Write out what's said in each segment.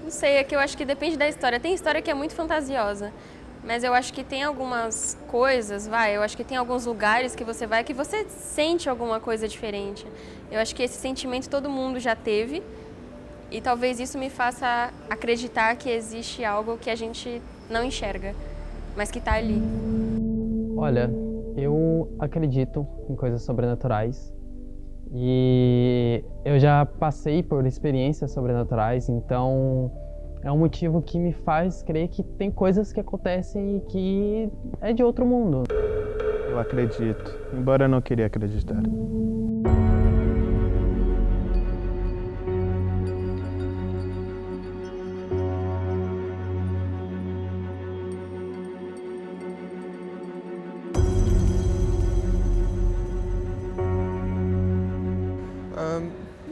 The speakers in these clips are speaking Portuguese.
Não sei, é que eu acho que depende da história. Tem história que é muito fantasiosa, mas eu acho que tem algumas coisas, eu acho que tem alguns lugares que você vai que você sente alguma coisa diferente. Eu acho que esse sentimento todo mundo já teve e talvez isso me faça acreditar que existe algo que a gente não enxerga, mas que está ali. Olha, eu acredito em coisas sobrenaturais e eu já passei por experiências sobrenaturais, então é um motivo que me faz crer que tem coisas que acontecem e que é de outro mundo. Eu acredito, embora eu não queria acreditar.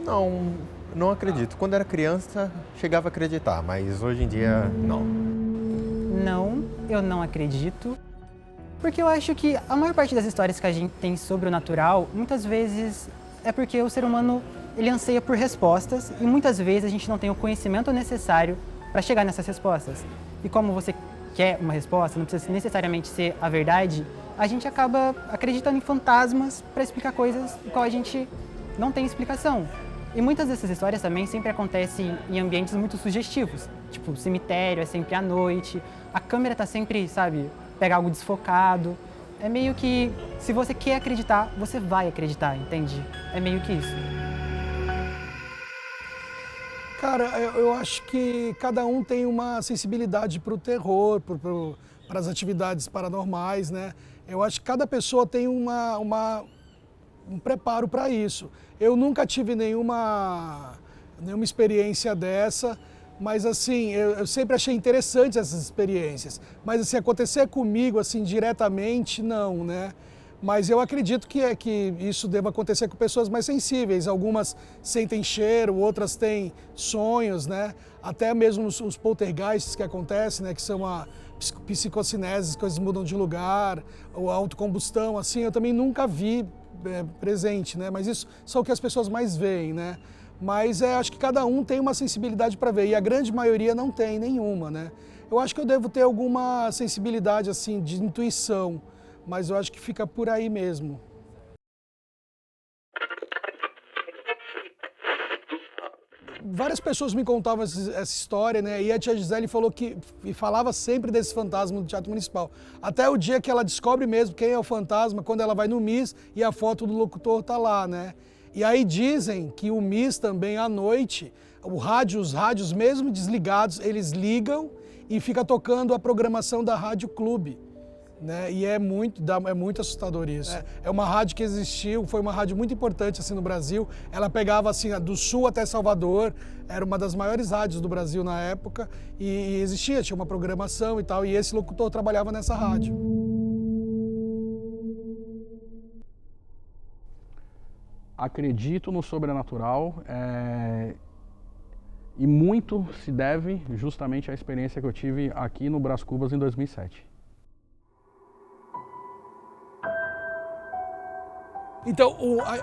Não, não acredito. Quando era criança, chegava a acreditar, mas hoje em dia, não. Não, eu não acredito. Porque eu acho que a maior parte das histórias que a gente tem sobre o natural, muitas vezes é porque o ser humano ele anseia por respostas e muitas vezes a gente não tem o conhecimento necessário para chegar nessas respostas. E como você quer uma resposta, não precisa necessariamente ser a verdade, a gente acaba acreditando em fantasmas para explicar coisas do qual a gente não tem explicação. E muitas dessas histórias também sempre acontecem em ambientes muito sugestivos. Tipo, o cemitério é sempre à noite, a câmera tá sempre, sabe, pega algo desfocado. É meio que, se você quer acreditar, você vai acreditar, entende? É meio que isso. Cara, eu acho que cada um tem uma sensibilidade para o terror, para as atividades paranormais, né? Eu acho que cada pessoa tem um preparo para isso. Eu nunca tive nenhuma experiência dessa, mas assim, eu sempre achei interessante essas experiências. Mas assim, acontecer comigo assim diretamente, não, né? Mas eu acredito que isso deva acontecer com pessoas mais sensíveis. Algumas sentem cheiro, outras têm sonhos, né? Até mesmo os poltergeists que acontecem, né? Que são a psicocinese, as coisas mudam de lugar, ou a autocombustão, assim, eu também nunca vi presente, né? Mas isso são o que as pessoas mais veem, né? Mas acho que cada um tem uma sensibilidade para ver, e a grande maioria não tem nenhuma, né? Eu acho que eu devo ter alguma sensibilidade, assim, de intuição, mas eu acho que fica por aí mesmo. Várias pessoas me contavam essa história, né? E a tia Gisele falou e falava sempre desse fantasma do Teatro Municipal. Até o dia que ela descobre mesmo quem é o fantasma, quando ela vai no Miss e a foto do locutor tá lá, né? E aí dizem que o Miss também à noite, os rádios mesmo desligados, eles ligam e fica tocando a programação da Rádio Clube. Né? E é muito assustador isso. É uma rádio que existiu, foi uma rádio muito importante assim, no Brasil. Ela pegava assim, do sul até Salvador, era uma das maiores rádios do Brasil na época e existia, tinha uma programação e tal, e esse locutor trabalhava nessa rádio. Acredito no sobrenatural e muito se deve justamente à experiência que eu tive aqui no Brás Cubas em 2007. Então,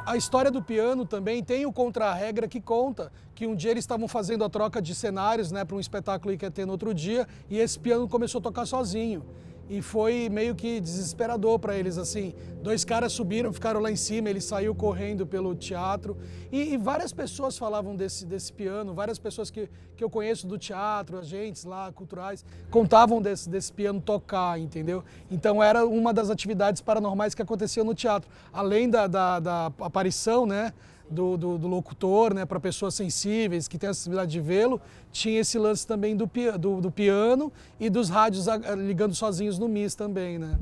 a história do piano também tem o contra-regra que conta que um dia eles estavam fazendo a troca de cenários, né, para um espetáculo que ia ter no outro dia, e esse piano começou a tocar sozinho. E foi meio que desesperador para eles, assim. Dois caras subiram, ficaram lá em cima, ele saiu correndo pelo teatro. E várias pessoas falavam desse piano, várias pessoas que eu conheço do teatro, agentes lá, culturais, contavam desse piano tocar, entendeu? Então era uma das atividades paranormais que acontecia no teatro. Além da aparição, né? Do locutor, né, para pessoas sensíveis, que têm a sensibilidade de vê-lo, tinha esse lance também do piano e dos rádios ligando sozinhos no Miss também, né?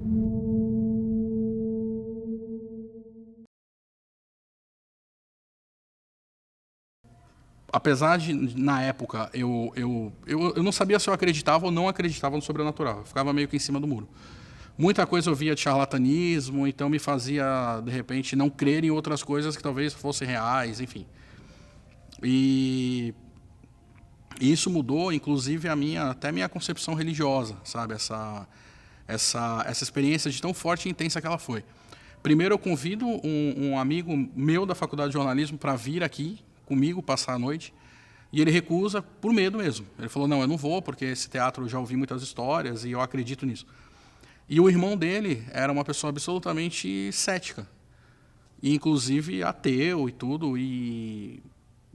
Apesar de, na época, eu não sabia se eu acreditava ou não acreditava no sobrenatural. Eu ficava meio que em cima do muro. Muita coisa eu via de charlatanismo, então me fazia, de repente, não crer em outras coisas que talvez fossem reais, enfim. E isso mudou, inclusive, até minha concepção religiosa, sabe? Essa experiência de tão forte e intensa que ela foi. Primeiro, eu convido um amigo meu da Faculdade de Jornalismo para vir aqui comigo, passar a noite. E ele recusa por medo mesmo. Ele falou, não, eu não vou, porque esse teatro eu já ouvi muitas histórias e eu acredito nisso. E o irmão dele era uma pessoa absolutamente cética. E, inclusive, ateu e tudo. E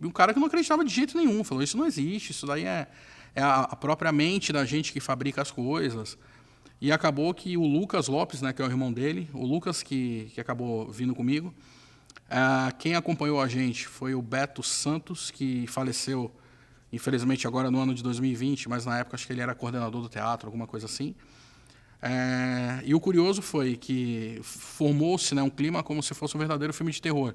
um cara que não acreditava de jeito nenhum. Falou, isso não existe, isso daí é a própria mente da gente que fabrica as coisas. E acabou que o Lucas Lopes, né, que é o irmão dele, o Lucas que acabou vindo comigo, quem acompanhou a gente foi o Beto Santos, que faleceu, infelizmente, agora no ano de 2020, mas na época acho que ele era coordenador do teatro, alguma coisa assim. E o curioso foi que formou-se, né, um clima como se fosse um verdadeiro filme de terror.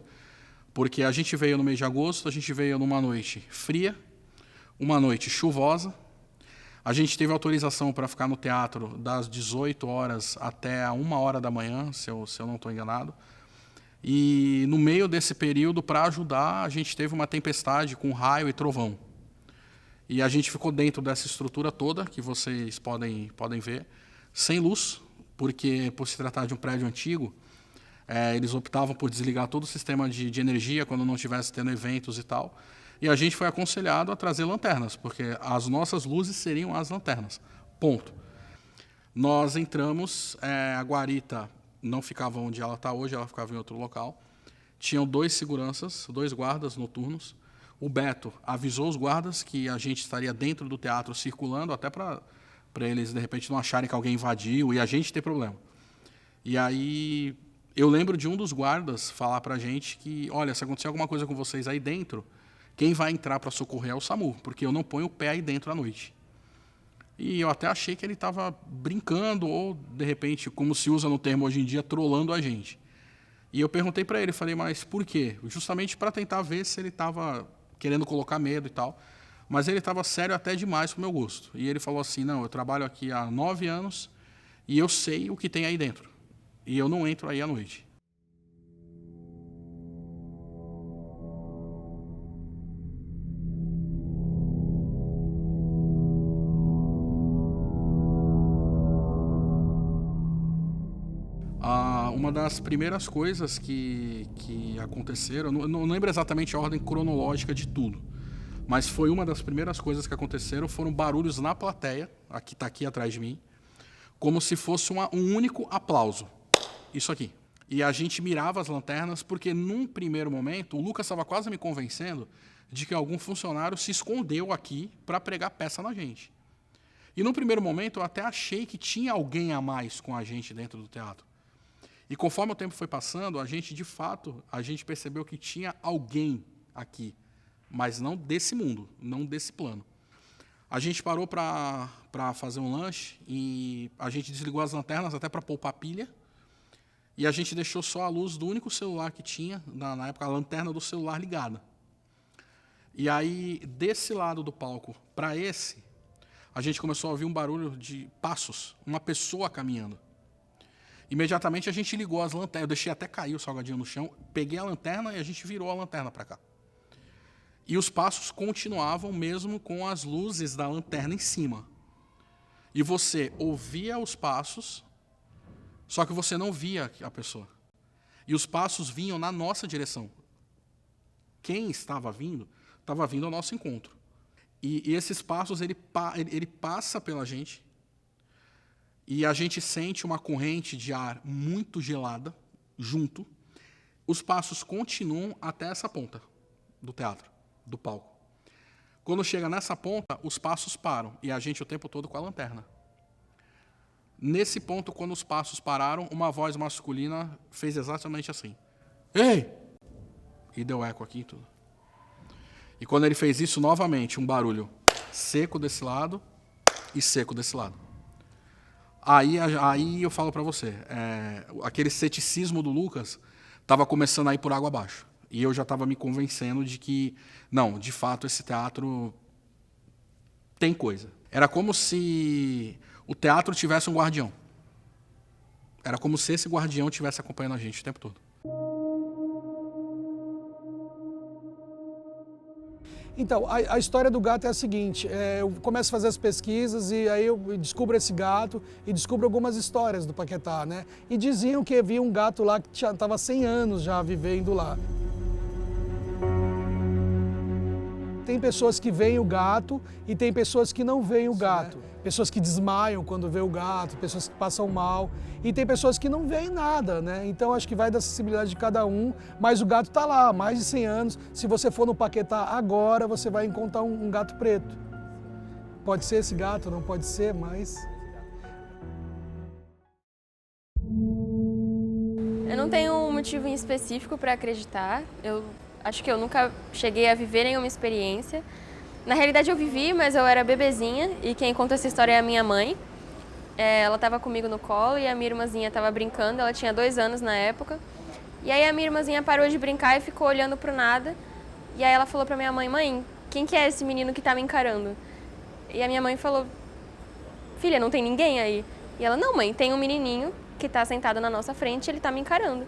Porque a gente veio no mês de agosto, a gente veio numa noite fria, uma noite chuvosa. A gente teve autorização para ficar no teatro das 18 horas até a 1h da manhã, se eu não estou enganado. E no meio desse período, para ajudar, a gente teve uma tempestade com raio e trovão. E a gente ficou dentro dessa estrutura toda, que vocês podem ver, sem luz, porque por se tratar de um prédio antigo, eles optavam por desligar todo o sistema de energia quando não estivesse tendo eventos e tal. E a gente foi aconselhado a trazer lanternas, porque as nossas luzes seriam as lanternas. Ponto. Nós entramos, a guarita não ficava onde ela está hoje, ela ficava em outro local. Tinham 2 seguranças, 2 guardas noturnos. O Beto avisou os guardas que a gente estaria dentro do teatro circulando, até para eles, de repente, não acharem que alguém invadiu e a gente ter problema. E aí eu lembro de um dos guardas falar para a gente que, olha, se acontecer alguma coisa com vocês aí dentro, quem vai entrar para socorrer é o SAMU, porque eu não ponho o pé aí dentro à noite. E eu até achei que ele estava brincando ou, de repente, como se usa no termo hoje em dia, trollando a gente. E eu perguntei para ele, falei, mas por quê? Justamente para tentar ver se ele estava querendo colocar medo e tal. Mas ele estava sério até demais para o meu gosto. E ele falou assim, não, eu trabalho aqui há 9 anos e eu sei o que tem aí dentro. E eu não entro aí à noite. Uma das primeiras coisas que aconteceram, não lembro exatamente a ordem cronológica de tudo, mas foi uma das primeiras coisas que aconteceram, foram barulhos na plateia, que está aqui atrás de mim, como se fosse um único aplauso. Isso aqui. E a gente mirava as lanternas, porque num primeiro momento, o Lucas estava quase me convencendo de que algum funcionário se escondeu aqui para pregar peça na gente. E num primeiro momento, eu até achei que tinha alguém a mais com a gente dentro do teatro. E conforme o tempo foi passando, a gente, de fato, percebeu que tinha alguém aqui, mas não desse mundo, não desse plano. A gente parou para fazer um lanche e a gente desligou as lanternas até para poupar pilha e a gente deixou só a luz do único celular que tinha, na época, a lanterna do celular ligada. E aí, desse lado do palco para esse, a gente começou a ouvir um barulho de passos, uma pessoa caminhando. Imediatamente a gente ligou as lanternas, eu deixei até cair o salgadinho no chão, peguei a lanterna e a gente virou a lanterna para cá. E os passos continuavam mesmo com as luzes da lanterna em cima. E você ouvia os passos, só que você não via a pessoa. E os passos vinham na nossa direção. Quem estava vindo ao nosso encontro. E esses passos, ele passa pela gente, e a gente sente uma corrente de ar muito gelada, junto. Os passos continuam até essa ponta do teatro, do palco. Quando chega nessa ponta, os passos param, e a gente o tempo todo com a lanterna. Nesse ponto, quando os passos pararam, uma voz masculina fez exatamente assim. Ei! E deu eco aqui e tudo. E quando ele fez isso, novamente, um barulho seco desse lado e seco desse lado. Aí eu falo para você, aquele ceticismo do Lucas estava começando a ir por água abaixo. E eu já estava me convencendo de que, não, de fato, esse teatro tem coisa. Era como se o teatro tivesse um guardião. Era como se esse guardião estivesse acompanhando a gente o tempo todo. Então, a história do gato é a seguinte, eu começo a fazer as pesquisas e aí eu descubro esse gato e descubro algumas histórias do Paquetá, né? E diziam que havia um gato lá que estava 100 anos já vivendo lá. Tem pessoas que veem o gato e tem pessoas que não veem o gato. Pessoas que desmaiam quando vê o gato, pessoas que passam mal. E tem pessoas que não veem nada, né? Então acho que vai da sensibilidade de cada um. Mas o gato está lá há mais de 100 anos. Se você for no Paquetá agora, você vai encontrar um gato preto. Pode ser esse gato, não pode ser, mas... Eu não tenho um motivo em específico para acreditar. Eu acho que eu nunca cheguei a viver nenhuma experiência. Na realidade eu vivi, mas eu era bebezinha e quem conta essa história é a minha mãe. Ela estava comigo no colo e a minha irmãzinha estava brincando, ela tinha 2 anos na época. E aí a minha irmãzinha parou de brincar e ficou olhando pro nada. E aí ela falou pra minha mãe, mãe, quem que é esse menino que tá me encarando? E a minha mãe falou, filha, não tem ninguém aí? E ela, não mãe, tem um menininho que tá sentado na nossa frente e ele tá me encarando.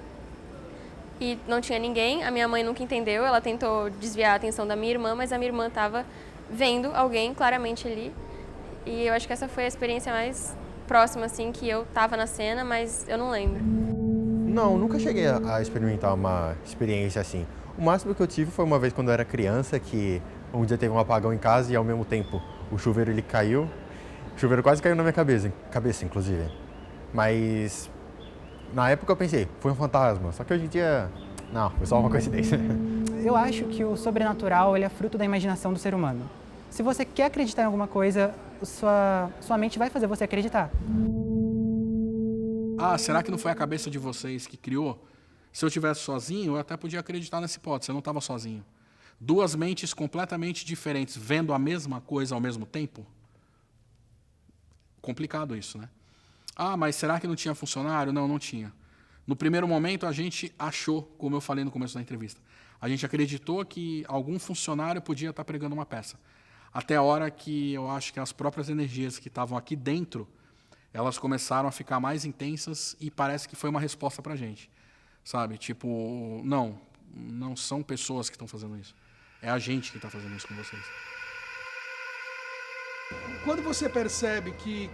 E não tinha ninguém, a minha mãe nunca entendeu, ela tentou desviar a atenção da minha irmã, mas a minha irmã estava vendo alguém claramente ali. E eu acho que essa foi a experiência mais próxima, assim, que eu estava na cena, mas eu não lembro. Não, nunca cheguei a experimentar uma experiência assim. O máximo que eu tive foi uma vez quando eu era criança, que um dia teve um apagão em casa e ao mesmo tempo o chuveiro ele caiu. O chuveiro quase caiu na minha cabeça inclusive. Mas na época eu pensei, foi um fantasma, só que hoje em dia, não, foi só uma coincidência. Eu acho que o sobrenatural ele é fruto da imaginação do ser humano. Se você quer acreditar em alguma coisa, sua mente vai fazer você acreditar. Ah, será que não foi a cabeça de vocês que criou? Se eu estivesse sozinho, eu até podia acreditar nessa hipótese, eu não estava sozinho. 2 mentes completamente diferentes, vendo a mesma coisa ao mesmo tempo? Complicado isso, né? Ah, mas será que não tinha funcionário? Não, não tinha. No primeiro momento, a gente achou, como eu falei no começo da entrevista, a gente acreditou que algum funcionário podia estar pregando uma peça. Até a hora que eu acho que as próprias energias que estavam aqui dentro, elas começaram a ficar mais intensas e parece que foi uma resposta para a gente. Sabe? Tipo, não são pessoas que estão fazendo isso. É a gente que está fazendo isso com vocês. Quando você percebe que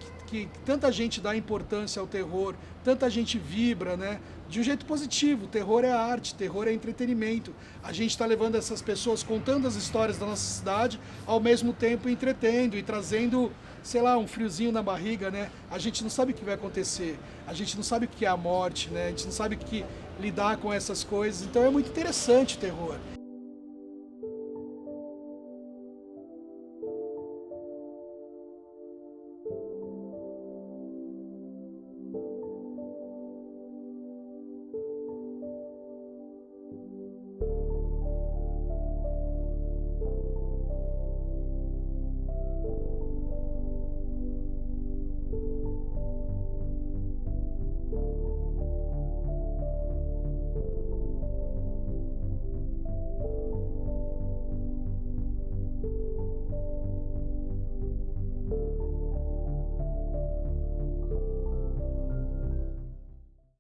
tanta gente dá importância ao terror, tanta gente vibra, né? De um jeito positivo, terror é arte, terror é entretenimento. A gente está levando essas pessoas, contando as histórias da nossa cidade, ao mesmo tempo entretendo e trazendo, sei lá, um friozinho na barriga, né? A gente não sabe o que vai acontecer, a gente não sabe o que é a morte, né? A gente não sabe o que lidar com essas coisas, então é muito interessante o terror.